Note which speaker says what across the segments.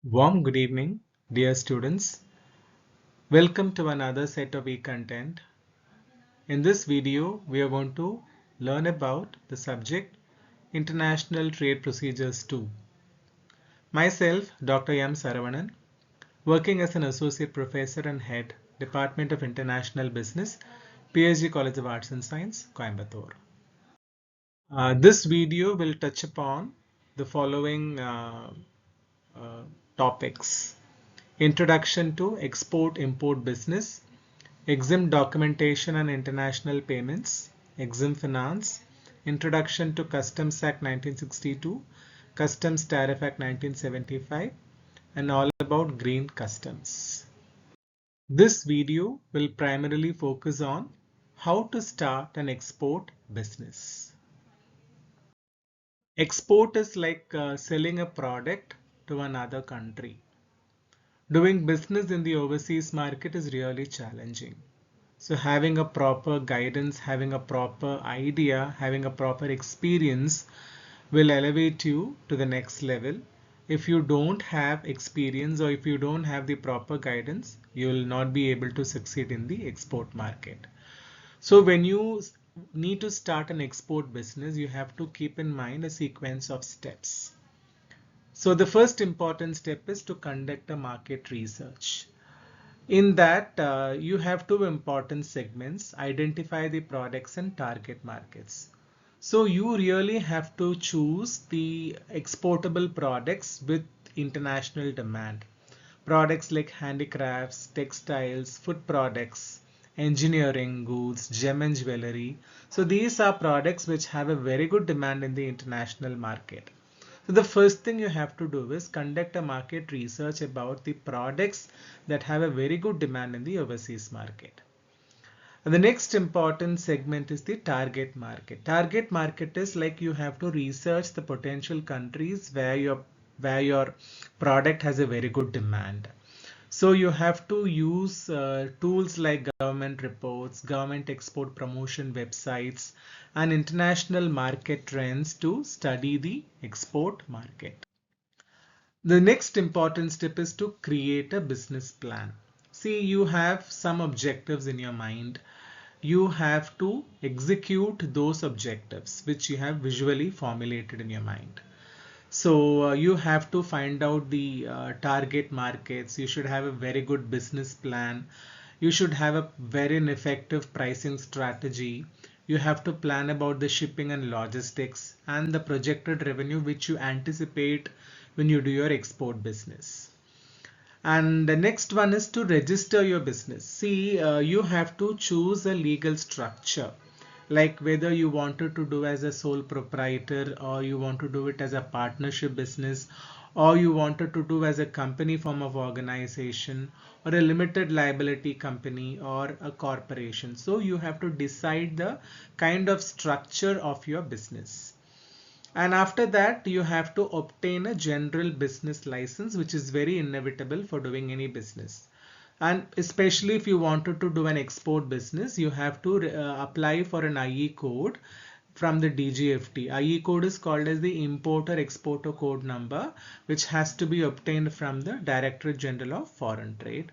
Speaker 1: Warm good evening, dear students. Welcome to another set of e-content. In this video, we are going to learn about the subject International Trade Procedures 2. Myself, Dr. M. Saravanan, working as an Associate Professor and Head, Department of International Business, PSG College of Arts and Science, Coimbatore. This video will touch upon the following uh, topics. Introduction to Export-Import Business, Exim Documentation and International Payments, Exim Finance, Introduction to Customs Act 1962, Customs Tariff Act 1975, and all about green customs. This video will primarily focus on how to start an export business. Export is like selling a product to another country. Doing business in the overseas market is really challenging. So having a proper guidance, having a proper idea, having a proper experience will elevate you to the next level. If you don't have experience or if you don't have the proper guidance, you will not be able to succeed in the export market. So when you need to start an export business, you have to keep in mind a sequence of steps. So the first important step is to conduct a market research. In that, you have two important segments: identify the products and target markets. So you really have to choose the exportable products with international demand. Products like handicrafts, textiles, food products, engineering goods, gem and jewelry. So these are products which have a very good demand in the international market. So the first thing you have to do is conduct a market research about the products that have a very good demand in the overseas market. And the next important segment is the target market. Target market is like you have to research the potential countries where your product has a very good demand. So you have to use tools like government reports, government export promotion websites, and international market trends to study the export market. The next important step is to create a business plan. See, you have some objectives in your mind. You have to execute those objectives which you have visually formulated in your mind. So you have to find out the target markets. You should have a very good business plan. You should have a very effective pricing strategy. You have to plan about the shipping and logistics and the projected revenue which you anticipate when you do your export business. And the next one is to register your business. See, you have to choose a legal structure, like whether you wanted to do as a sole proprietor or you want to do it as a partnership business, or you wanted to do as a company form of organization or a limited liability company or a corporation. So you have to decide the kind of structure of your business. And after that, you have to obtain a general business license, which is very inevitable for doing any business. And especially if you wanted to do an export business, you have to apply for an IE code from the DGFT. IE code is called as the Importer Exporter Code number, which has to be obtained from the Directorate General of Foreign Trade.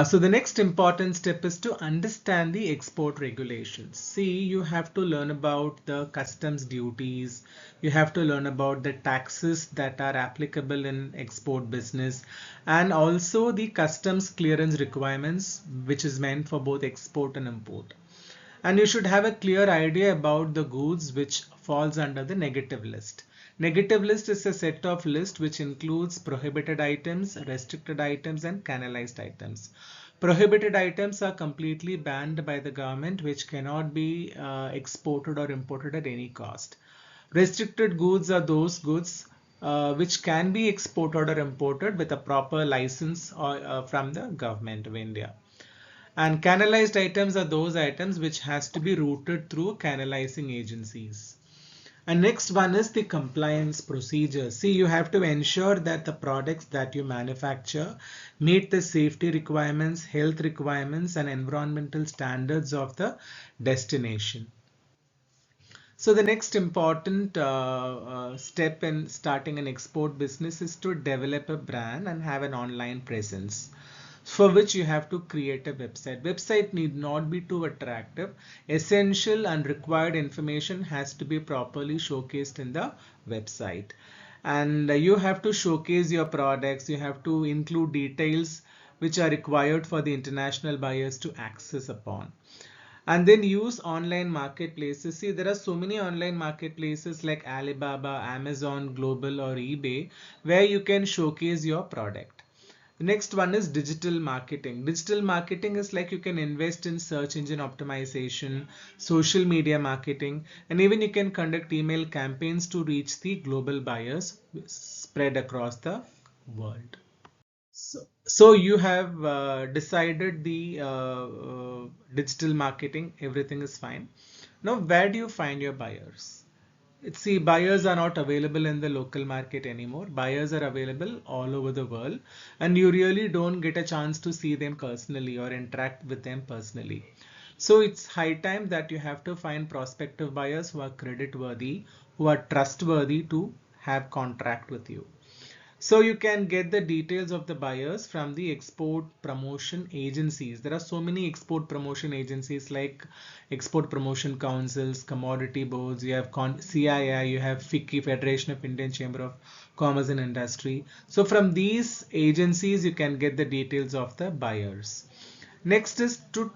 Speaker 1: So the next important step is to understand the export regulations. See, you have to learn about the customs duties. You have to learn about the taxes that are applicable in export business, and also the customs clearance requirements, which is meant for both export and import. And you should have a clear idea about the goods which falls under the negative list. Negative list is a set of list which includes prohibited items, restricted items, and canalized items. Prohibited items are completely banned by the government, which cannot be exported or imported at any cost. Restricted goods are those goods which can be exported or imported with a proper license or, from the government of India. And canalized items are those items which has to be routed through canalizing agencies. And next one is the compliance procedure. See, you have to ensure that the products that you manufacture meet the safety requirements, health requirements, and environmental standards of the destination. So the next important step in starting an export business is to develop a brand and have an online presence, for which you have to create a website. Website need not be too attractive. Essential and required information has to be properly showcased in the website. And you have to showcase your products. You have to include details which are required for the international buyers to access upon. And then use online marketplaces. See, there are so many online marketplaces like Alibaba, Amazon, Global, or eBay, where you can showcase your product. The next one is digital marketing. Digital marketing is like you can invest in search engine optimization, social media marketing, and even you can conduct email campaigns to reach the global buyers spread across the world. So you have decided the digital marketing, everything is fine. Now, where do you find your buyers? See, buyers are not available in the local market anymore. Buyers are available all over the world, and you really don't get a chance to see them personally or interact with them personally. So it's high time that you have to find prospective buyers who are credit worthy, who are trustworthy to have contract with you. So you can get the details of the buyers from the export promotion agencies. There are so many export promotion agencies like export promotion councils, commodity boards, you have CII, you have FICCI, Federation of Indian Chamber of Commerce and Industry. So from these agencies, you can get the details of the buyers. Next is to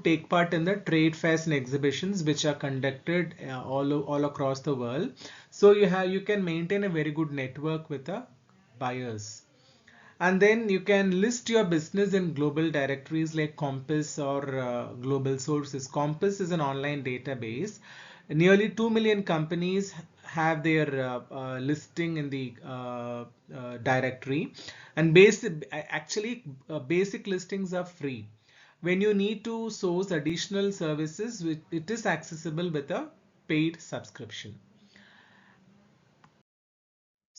Speaker 1: take part in the trade fairs and exhibitions which are conducted all across the world. So you can maintain a very good network with the buyers. And then you can list your business in global directories like Compass or global sources. Compass is an online database. Nearly 2 million companies have their listing in the directory, and basic listings are free. When you need to source additional services, it is accessible with a paid subscription.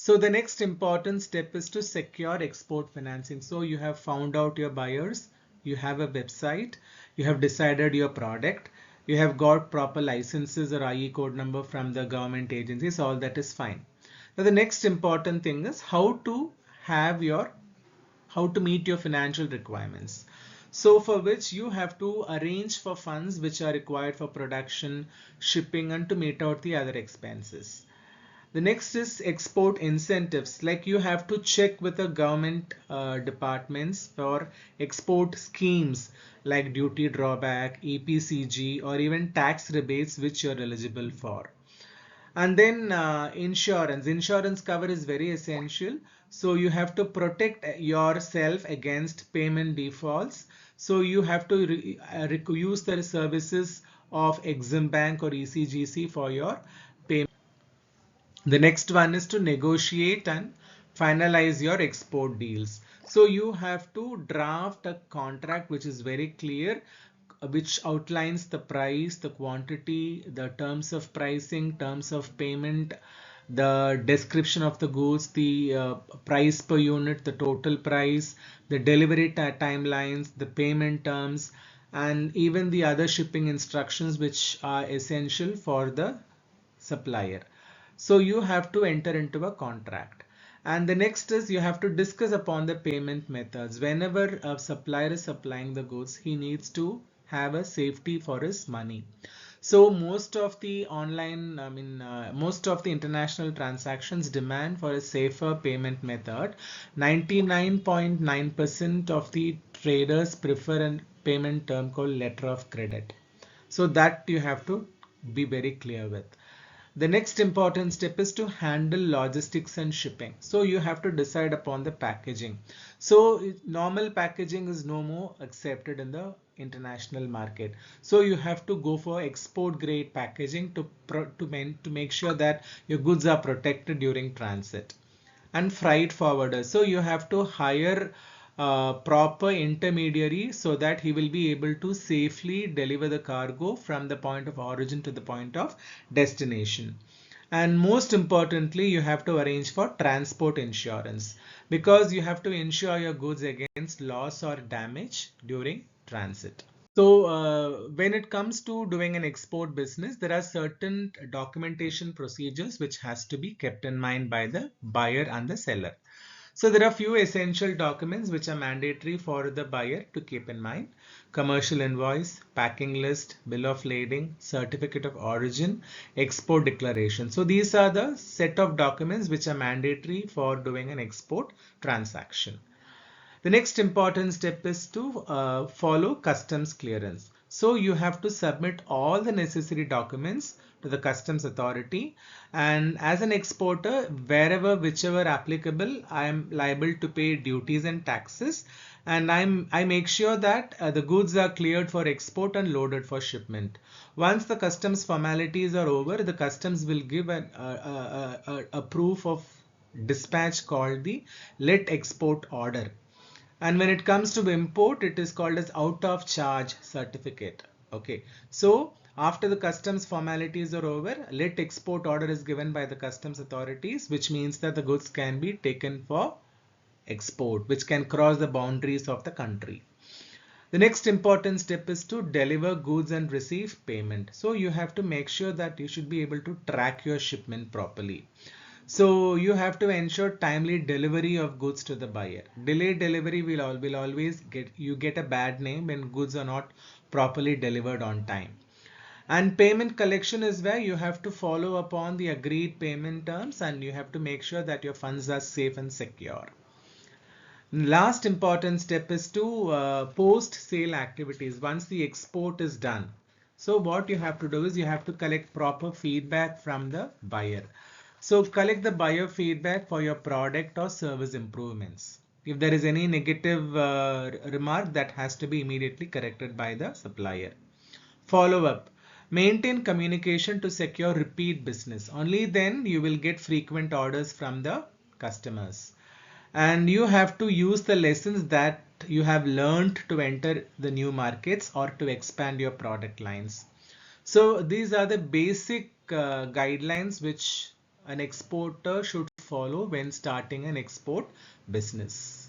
Speaker 1: So the next important step is to secure export financing. So you have found out your buyers, you have a website, you have decided your product, you have got proper licenses or IE code number from the government agencies, all that is fine. Now the next important thing is how to meet your financial requirements. So for which you have to arrange for funds which are required for production, shipping, and to meet out the other expenses. The next is export incentives. Like you have to check with the government departments for export schemes like duty drawback, EPCG, or even tax rebates which you're eligible for. And then insurance cover is very essential. So you have to protect yourself against payment defaults. So you have to use the services of Exim Bank or ECGC for your payment. The next one is to negotiate and finalize your export deals. So you have to draft a contract which is very clear, which outlines the price, the quantity, the terms of pricing, terms of payment, the description of the goods, the price per unit, the total price, the delivery timelines, the payment terms, and even the other shipping instructions which are essential for the supplier. So you have to enter into a contract. And the next is you have to discuss upon the payment methods. Whenever a supplier is supplying the goods, he needs to have a safety for his money. So most of the most of the international transactions demand for a safer payment method. 99.9% of the traders prefer a payment term called letter of credit. So that you have to be very clear with. The next important step is to handle logistics and shipping. So you have to decide upon the packaging. So normal packaging is no more accepted in the international market. So you have to go for export grade packaging to make sure that your goods are protected during transit. And freight forwarder. So you have to hire proper intermediary so that he will be able to safely deliver the cargo from the point of origin to the point of destination. And most importantly, you have to arrange for transport insurance because you have to insure your goods against loss or damage during transit. So when it comes to doing an export business, there are certain documentation procedures which has to be kept in mind by the buyer and the seller. So there are few essential documents which are mandatory for the buyer to keep in mind: commercial invoice, packing list, bill of lading, certificate of origin, export declaration. So these are the set of documents which are mandatory for doing an export transaction. The next important step is to follow customs clearance. So you have to submit all the necessary documents to the customs authority, and as an exporter, wherever whichever applicable, I am liable to pay duties and taxes, and I make sure that the goods are cleared for export and loaded for shipment. Once the customs formalities are over, the customs will give a proof of dispatch called the let export order. And when it comes to import, it is called as out of charge certificate. Okay, so after the customs formalities are over, let export order is given by the customs authorities, which means that the goods can be taken for export, which can cross the boundaries of the country. The next important step is to deliver goods and receive payment. So you have to make sure that you should be able to track your shipment properly. So you have to ensure timely delivery of goods to the buyer. Delayed delivery will always get a bad name when goods are not properly delivered on time. And payment collection is where you have to follow upon the agreed payment terms, and you have to make sure that your funds are safe and secure. Last important step is to post-sale activities once the export is done. So what you have to do is you have to collect proper feedback from the buyer. So collect the buyer feedback for your product or service improvements. If there is any negative remark, that has to be immediately corrected by the supplier. Follow up. Maintain communication to secure repeat business. Only then you will get frequent orders from the customers. And you have to use the lessons that you have learned to enter the new markets or to expand your product lines. So these are the basic guidelines which an exporter should follow when starting an export business.